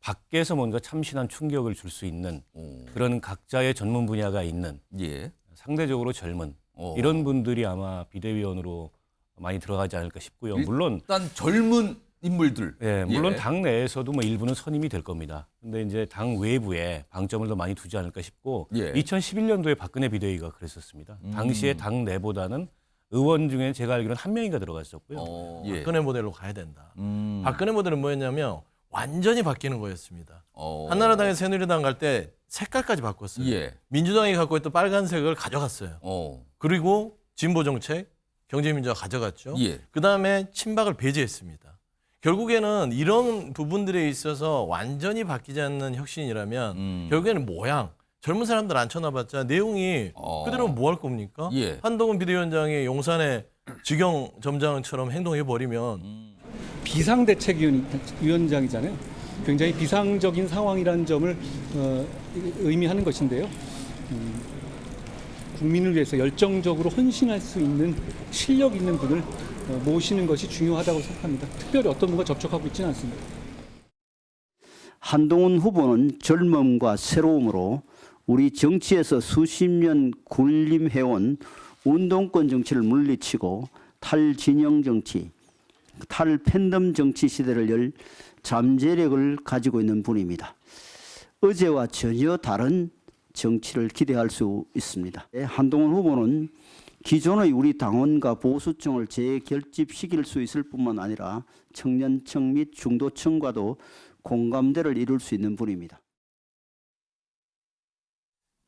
밖에서 뭔가 참신한 충격을 줄 수 있는 그런 각자의 전문 분야가 있는 예. 상대적으로 젊은 이런 분들이 아마 비대위원으로 많이 들어가지 않을까 싶고요. 물론 일단 젊은 인물들. 예, 물론 예. 당 내에서도 뭐 일부는 선임이 될 겁니다. 근데 이제 당 외부에 방점을 더 많이 두지 않을까 싶고 예. 2011년도에 박근혜 비대위가 그랬었습니다. 당시에 당 내보다는 의원 중에 제가 알기로는 한 명인가 들어갔었고요. 예. 박근혜 모델로 가야 된다. 박근혜 모델은 뭐였냐면 완전히 바뀌는 거였습니다. 한나라당에서 새누리당 갈 때 색깔까지 바꿨어요. 예. 민주당이 갖고 있던 빨간색을 가져갔어요. 그리고 진보 정책, 경제민주화 가져갔죠. 예. 그다음에 친박을 배제했습니다. 결국에는 이런 부분들에 있어서 완전히 바뀌지 않는 혁신이라면 결국에는 모양, 젊은 사람들 앉혀놔봤자 내용이 그대로 뭐 할 겁니까? 예. 한동훈 비대위원장이 용산의 직영 점장처럼 행동해버리면 비상대책위원장이잖아요. 굉장히 비상적인 상황이라는 점을 의미하는 것인데요. 국민을 위해서 열정적으로 헌신할 수 있는 실력 있는 분을 모시는 것이 중요하다고 생각합니다. 특별히 어떤 분과 접촉하고 있지는 않습니다. 한동훈 후보는 젊음과 새로움으로 우리 정치에서 수십 년 군림해온 운동권 정치를 물리치고 탈진영 정치, 탈팬덤 정치 시대를 열 잠재력을 가지고 있는 분입니다. 어제와 전혀 다른 정치를 기대할 수 있습니다. 한동훈 후보는 기존의 우리 당원과 보수층을 재결집시킬 수 있을 뿐만 아니라 청년층 및 중도층과도 공감대를 이룰 수 있는 분입니다.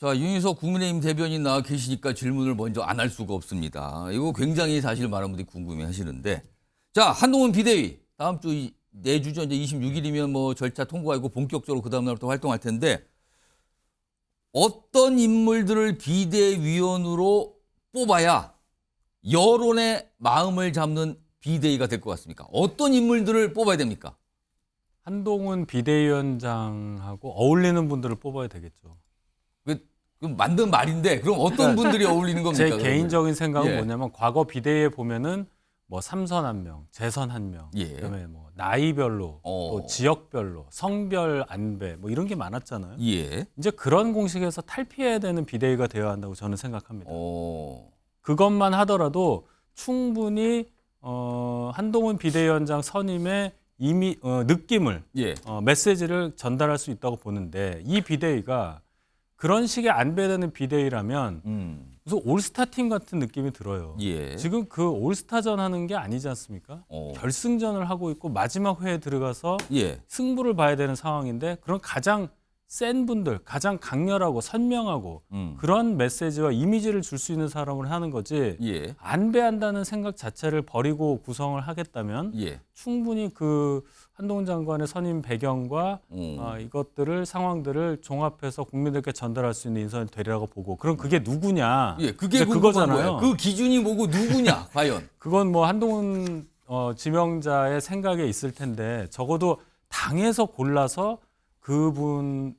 자, 윤희석 국민의힘 대변인 나와 계시니까 질문을 먼저 안 할 수가 없습니다. 이거 굉장히 사실 많은 분들이 궁금해 하시는데. 자, 한동훈 비대위. 다음 주 내주죠. 이제 26일이면 뭐 절차 통과하고 본격적으로 그 다음날부터 활동할 텐데 어떤 인물들을 비대위원으로 뽑아야 여론의 마음을 잡는 비대위가 될 것 같습니까? 어떤 인물들을 뽑아야 됩니까? 한동훈 비대위원장하고 어울리는 분들을 뽑아야 되겠죠. 그 만든 말인데 그럼 어떤 분들이 어울리는 겁니까? 제 그러면? 개인적인 생각은 예. 뭐냐면 과거 비대위에 보면은 뭐 삼선 한 명, 재선 한 명, 예. 그다음에 뭐 나이별로, 또 지역별로, 성별 안배 뭐 이런 게 많았잖아요. 예. 이제 그런 공식에서 탈피해야 되는 비대위가 되어야 한다고 저는 생각합니다. 어. 그것만 하더라도 충분히 한동훈 비대위원장 선임의 이미 느낌을 예. 메시지를 전달할 수 있다고 보는데 이 비대위가 그런 식의 안배되는 비대위라면 무슨 올스타 팀 같은 느낌이 들어요. 예. 지금 그 올스타전 하는 게 아니지 않습니까? 결승전을 하고 있고 마지막 회에 들어가서 예. 승부를 봐야 되는 상황인데 그런 가장 센 분들, 가장 강렬하고 선명하고 그런 메시지와 이미지를 줄 수 있는 사람을 하는 거지 예. 안배한다는 생각 자체를 버리고 구성을 하겠다면 예. 충분히 그 한동훈 장관의 선임 배경과 이것들을 상황들을 종합해서 국민들께 전달할 수 있는 인선이 되리라고 보고 그럼 그게 누구냐? 예, 그게 이제 궁금한 그거잖아요. 거예요. 그 기준이 뭐고 누구냐, 과연? 그건 뭐 한동훈 지명자의 생각에 있을 텐데 적어도 당에서 골라서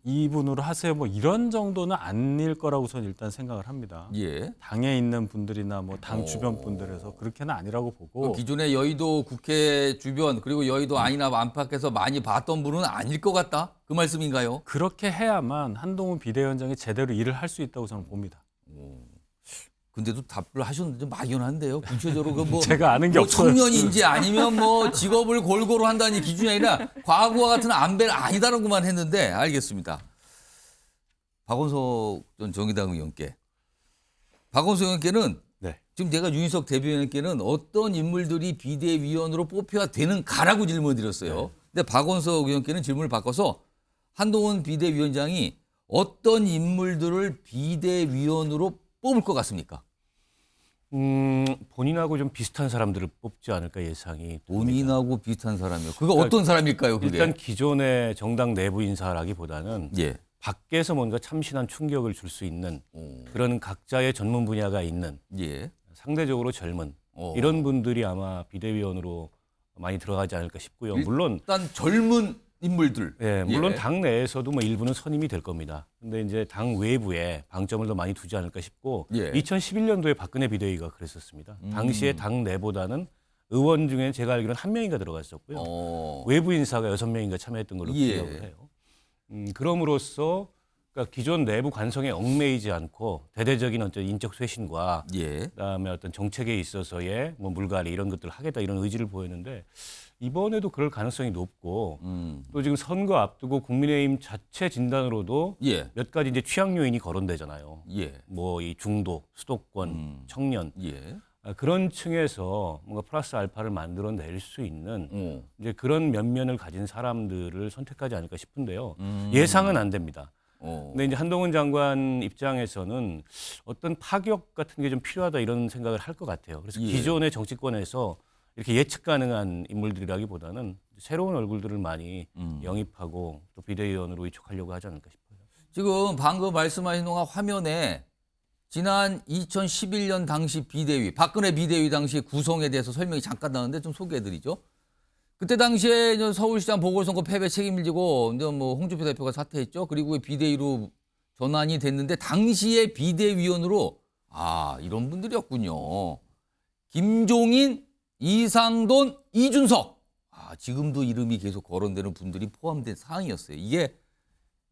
이분으로 하세요. 뭐 이런 정도는 아닐 거라고 저는 일단 생각을 합니다. 예. 당에 있는 분들이나 뭐 당 주변 분들에서 그렇게는 아니라고 보고 그 기존의 여의도 국회 주변 그리고 여의도 안이나 안팎에서 많이 봤던 분은 아닐 것 같다? 그 말씀인가요? 그렇게 해야만 한동훈 비대위원장이 제대로 일을 할 수 있다고 저는 봅니다. 근데도 답을 하셨는데 좀 막연한데요. 구체적으로 그 뭐 제가 아는 게 뭐 없어요. 청년인지 아니면 뭐 직업을 골고루 한다는 기준이 아니라 과거와 같은 안배는 아니다라고만 했는데 알겠습니다. 박원석 전 정의당 의원께. 박원석 의원께는 네. 지금 제가 윤희석 대변인께는 어떤 인물들이 비대위원으로 뽑혀야 되는가라고 질문을 드렸어요. 네. 근데 박원석 의원께는 질문을 바꿔서 한동훈 비대위원장이 어떤 인물들을 비대위원으로 뽑을 것 같습니까? 본인하고 좀 비슷한 사람들을 뽑지 않을까 예상이 됩니다. 본인하고 비슷한 사람이요. 그거 어떤 사람일까요? 그게? 일단 기존의 정당 내부 인사라기보다는 예. 밖에서 뭔가 참신한 충격을 줄 수 있는 그런 각자의 전문 분야가 있는 예. 상대적으로 젊은 이런 분들이 아마 비대위원으로 많이 들어가지 않을까 싶고요. 물론 일단 젊은 인물들. 예, 물론 당 내에서도 뭐 일부는 선임이 될 겁니다. 근데 이제 당 외부에 방점을 더 많이 두지 않을까 싶고 예. 2011년도에 박근혜 비대위가 그랬었습니다. 당시에 당 내보다는 의원 중에 제가 알기로는 한 명인가 들어갔었고요. 외부 인사가 6명인가 참여했던 걸로 예. 기억을 해요. 그럼으로써 그러니까 기존 내부 관성에 얽매이지 않고 대대적인 어떤 인적 쇄신과 예. 그다음에 어떤 정책에 있어서의 뭐 물갈이 이런 것들을 하겠다 이런 의지를 보였는데 이번에도 그럴 가능성이 높고 또 지금 선거 앞두고 국민의힘 자체 진단으로도 예. 몇 가지 이제 취약 요인이 거론되잖아요. 예. 뭐 이 중도, 수도권, 청년 예. 그런 층에서 뭔가 플러스 알파를 만들어낼 수 있는 어. 이제 그런 면면을 가진 사람들을 선택하지 않을까 싶은데요. 예상은 안 됩니다. 근데 이제 한동훈 장관 입장에서는 어떤 파격 같은 게 좀 필요하다 이런 생각을 할 것 같아요. 그래서 예. 기존의 정치권에서 이렇게 예측 가능한 인물들이라기보다는 새로운 얼굴들을 많이 영입하고 또 비대위원으로 위촉하려고 하지 않을까 싶어요. 지금 방금 말씀하신 동안 화면에 지난 2011년 당시 비대위, 박근혜 비대위 당시 구성에 대해서 설명이 잠깐 나왔는데 좀 소개해드리죠. 그때 당시에 이제 서울시장 보궐선거 패배 책임을 지고 이제 뭐 홍준표 대표가 사퇴했죠. 그리고 비대위로 전환이 됐는데 당시에 비대위원으로 이런 분들이었군요. 김종인, 이상돈, 이준석. 지금도 이름이 계속 거론되는 분들이 포함된 사항이었어요. 이게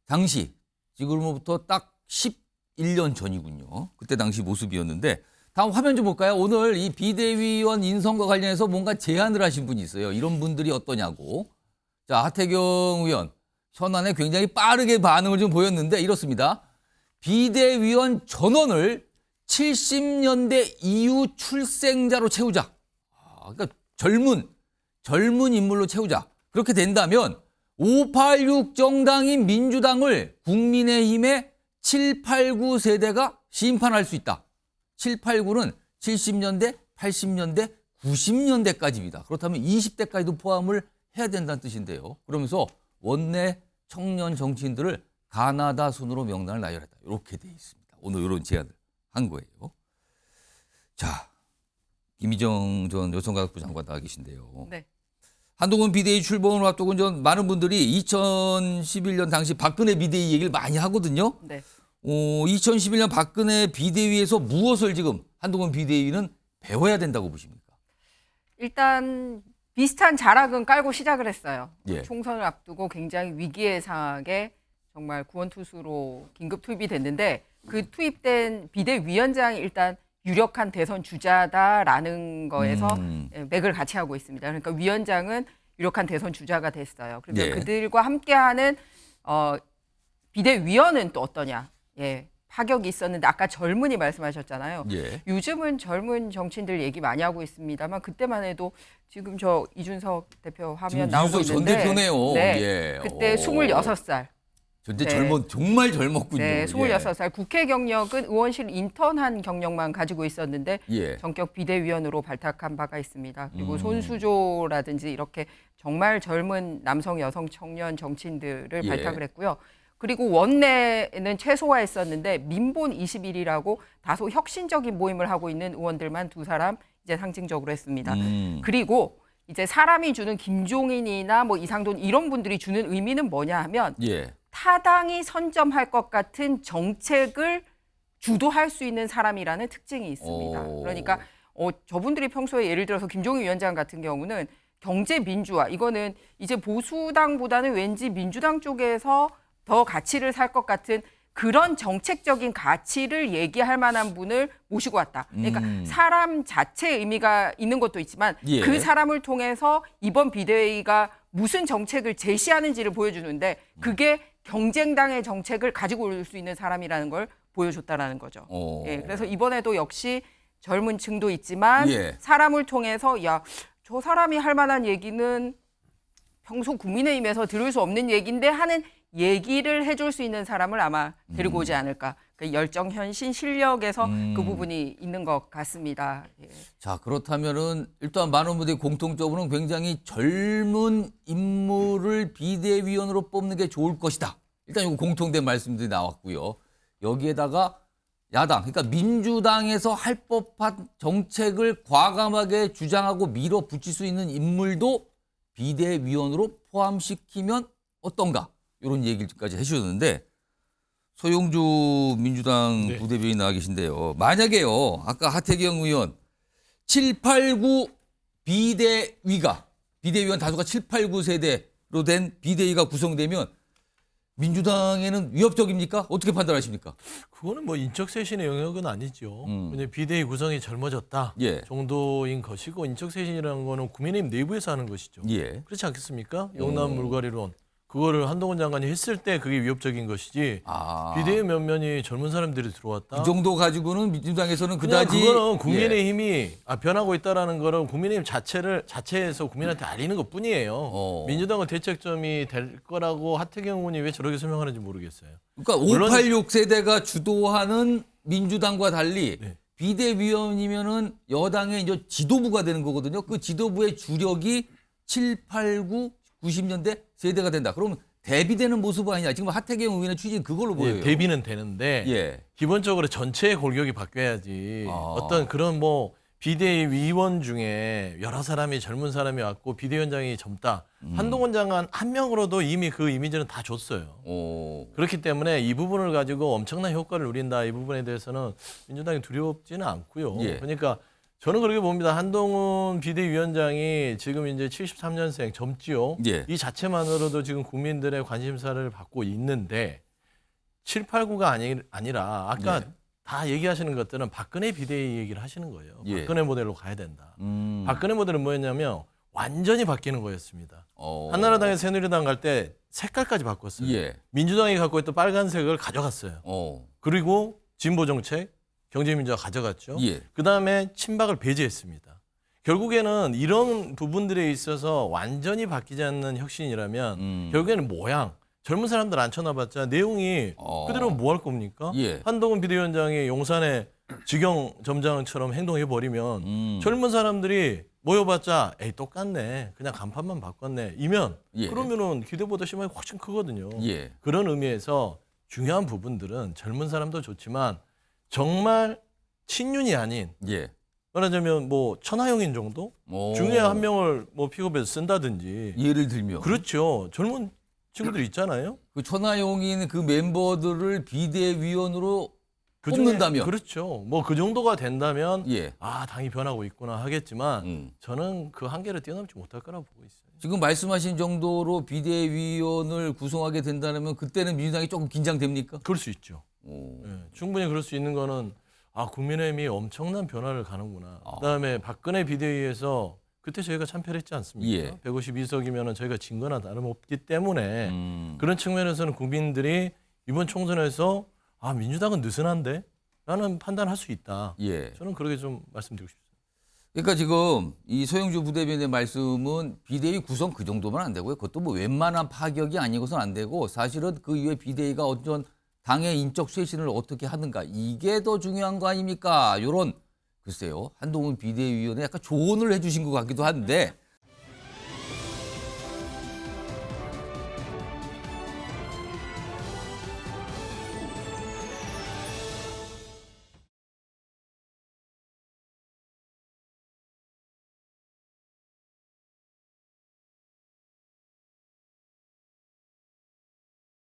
당시 지금으로부터 딱 11년 전이군요. 그때 당시 모습이었는데 다음 화면 좀 볼까요? 오늘 이 비대위원 인선과 관련해서 뭔가 제안을 하신 분이 있어요. 이런 분들이 어떠냐고. 자, 하태경 의원 현안에 굉장히 빠르게 반응을 좀 보였는데 이렇습니다. 비대위원 전원을 70년대 이후 출생자로 채우자. 그러니까 젊은 인물로 채우자. 그렇게 된다면 586 정당인 민주당을 국민의힘의 7, 8, 9 세대가 심판할 수 있다. 7, 8, 9는 70년대, 80년대, 90년대까지입니다. 그렇다면 20대까지도 포함을 해야 된다는 뜻인데요. 그러면서 원내 청년 정치인들을 가나다 순으로 명단을 나열했다. 이렇게 돼 있습니다. 오늘 이런 제안을 한 거예요. 자, 김희정 전 여성가족부 장관 나와 계신데요. 네. 한동훈 비대위 출범을 앞두고 전 많은 분들이 2011년 당시 박근혜 비대위 얘기를 많이 하거든요. 네. 2011년 박근혜 비대위에서 무엇을 지금 한동훈 비대위는 배워야 된다고 보십니까? 일단 비슷한 자락은 깔고 시작을 했어요. 예. 총선을 앞두고 굉장히 위기의 상황에 정말 구원투수로 긴급 투입이 됐는데 그 투입된 비대위원장이 일단 유력한 대선 주자다라는 거에서 맥을 같이 하고 있습니다. 그러니까 위원장은 유력한 대선 주자가 됐어요. 그러니까 예. 그들과 함께하는 비대위원은 또 어떠냐? 예, 파격이 있었는데 아까 젊은이 말씀하셨잖아요. 예. 요즘은 젊은 정치인들 얘기 많이 하고 있습니다만 그때만 해도 지금 저 이준석 대표 화면 나오고 이준석 있는데 전 대표네요. 네, 예. 그때 26살. 전대 네. 정말 젊었군요. 네, 26살. 국회 경력은 의원실 인턴한 경력만 가지고 있었는데 예. 전격 비대위원으로 발탁한 바가 있습니다. 그리고 손수조라든지 이렇게 정말 젊은 남성, 여성, 청년 정치인들을 예. 발탁을 했고요. 그리고 원내는 최소화했었는데 민본 21이라고 다소 혁신적인 모임을 하고 있는 의원들만 2사람 이제 상징적으로 했습니다. 그리고 이제 사람이 주는 김종인이나 뭐 이상돈 이런 분들이 주는 의미는 뭐냐 하면 예. 타당이 선점할 것 같은 정책을 주도할 수 있는 사람이라는 특징이 있습니다. 그러니까 저분들이 평소에 예를 들어서 김종인 위원장 같은 경우는 경제 민주화 이거는 이제 보수당보다는 왠지 민주당 쪽에서 더 가치를 살 것 같은 그런 정책적인 가치를 얘기할 만한 분을 모시고 왔다. 그러니까 사람 자체의 의미가 있는 것도 있지만 예. 그 사람을 통해서 이번 비대위가 무슨 정책을 제시하는지를 보여주는데 그게 경쟁당의 정책을 가지고 올 수 있는 사람이라는 걸 보여줬다라는 거죠. 예, 그래서 이번에도 역시 젊은 층도 있지만 예. 사람을 통해서 야, 저 사람이 할 만한 얘기는 평소 국민의힘에서 들을 수 없는 얘기인데 하는 얘기를 해줄 수 있는 사람을 아마 데리고 오지 않을까. 그 열정, 현신, 실력에서 그 부분이 있는 것 같습니다. 예. 자, 그렇다면은 일단 많은 분들이 공통적으로는 굉장히 젊은 인물을 비대위원으로 뽑는 게 좋을 것이다. 일단 이거 공통된 말씀들이 나왔고요. 여기에다가 야당, 그러니까 민주당에서 할 법한 정책을 과감하게 주장하고 밀어붙일 수 있는 인물도 비대위원으로 포함시키면 어떤가? 이런 얘기까지 해주셨는데 소용주 민주당 부대변인이 나와 계신데요. 만약에요, 아까 하태경 의원 7, 8, 9 비대위원 다수가 7, 8, 9 세대로 된 비대위가 구성되면 민주당에는 위협적입니까? 어떻게 판단하십니까? 그거는 뭐 인적 쇄신의 영역은 아니죠. 그냥 비대위 구성이 젊어졌다 예. 정도인 것이고 인적 쇄신이라는 거는 국민의힘 내부에서 하는 것이죠. 예. 그렇지 않겠습니까? 영남 물갈이론 그거를 한동훈 장관이 했을 때 그게 위협적인 것이지. 아. 비대위 면면이 젊은 사람들이 들어왔다. 그 정도 가지고는 민주당에서는 그냥 그다지 그거는 국민의힘이 변하고 있다라는 거를 국민의힘 자체에서 국민한테 알리는 것뿐이에요. 민주당은 대책점이 될 거라고 하태경 의원이 왜 저렇게 설명하는지 모르겠어요. 그러니까 물론- 586 세대가 주도하는 민주당과 달리 네. 비대위원이면은 여당의 이제 지도부가 되는 거거든요. 그 지도부의 주력이 7, 8, 9, 90년대 세대가 된다. 그러면 대비되는 모습 아니냐. 지금 하태경 의원의 취지는 그걸로 보여요. 예, 대비는 되는데 예. 기본적으로 전체의 골격이 바뀌어야지. 어떤 그런 뭐 비대위원 중에 여러 사람이 젊은 사람이 왔고 비대위원장이 젊다. 한동훈 장관 한 명으로도 이미 그 이미지는 다 줬어요. 그렇기 때문에 이 부분을 가지고 엄청난 효과를 누린다. 이 부분에 대해서는 민주당이 두렵지는 않고요. 예. 그러니까 저는 그렇게 봅니다. 한동훈 비대위원장이 지금 이제 73년생 젊지요. 예. 이 자체만으로도 지금 국민들의 관심사를 받고 있는데 7, 8, 9가 아니라 아까 네. 다 얘기하시는 것들은 박근혜 비대위 얘기를 하시는 거예요. 예. 박근혜 모델로 가야 된다. 박근혜 모델은 뭐였냐면 완전히 바뀌는 거였습니다. 한나라당에서 새누리당 갈 때 색깔까지 바꿨어요. 예. 민주당이 갖고 있던 빨간색을 가져갔어요. 그리고 진보 정책, 경제민주화 가져갔죠. 예. 그다음에 친박을 배제했습니다. 결국에는 이런 부분들에 있어서 완전히 바뀌지 않는 혁신이라면 결국에는 모양, 젊은 사람들 앉혀놔봤자 내용이 그대로 뭐 할 겁니까? 예. 한동훈 비대위원장이 용산의 직영 점장처럼 행동해버리면 젊은 사람들이 모여봤자 에이 똑같네. 그냥 간판만 바꿨네. 이면 예. 그러면은 기대보다 심하게 훨씬 크거든요. 예. 그런 의미에서 중요한 부분들은 젊은 사람도 좋지만 정말 친윤이 아닌 예. 말하자면 뭐 천하용인 정도 중에 한 명을 뭐 픽업해서 쓴다든지 예를 들면 그렇죠. 젊은 친구들 있잖아요. 그 천하용인 그 멤버들을 비대위원으로 그중에- 뽑는다면 그렇죠. 뭐 그 정도가 된다면 예. 당이 변하고 있구나 하겠지만 저는 그 한계를 뛰어넘지 못할 거라고 보고 있어요. 지금 말씀하신 정도로 비대위원을 구성하게 된다면 그때는 민주당이 조금 긴장됩니까? 그럴 수 있죠. 예, 충분히 그럴 수 있는 거는 국민의힘이 엄청난 변화를 가는구나. 그다음에 박근혜 비대위에서 그때 저희가 참패했지 않습니까? 예. 152석이면 저희가 진 거나 다름없기 때문에 그런 측면에서는 국민들이 이번 총선에서 민주당은 느슨한데? 라는 판단할 수 있다. 예. 저는 그렇게 좀 말씀드리고 싶습니다. 그러니까 지금 이 소영주 부대변인의 말씀은 비대위 구성 그 정도면 안 되고요. 그것도 뭐 웬만한 파격이 아니고선 안 되고 사실은 그 이후에 비대위가 어떤 당의 인적 쇄신을 어떻게 하는가 이게 더 중요한 거 아닙니까? 요런 글쎄요. 한동훈 비대위원회 약간 조언을 해주신 것 같기도 한데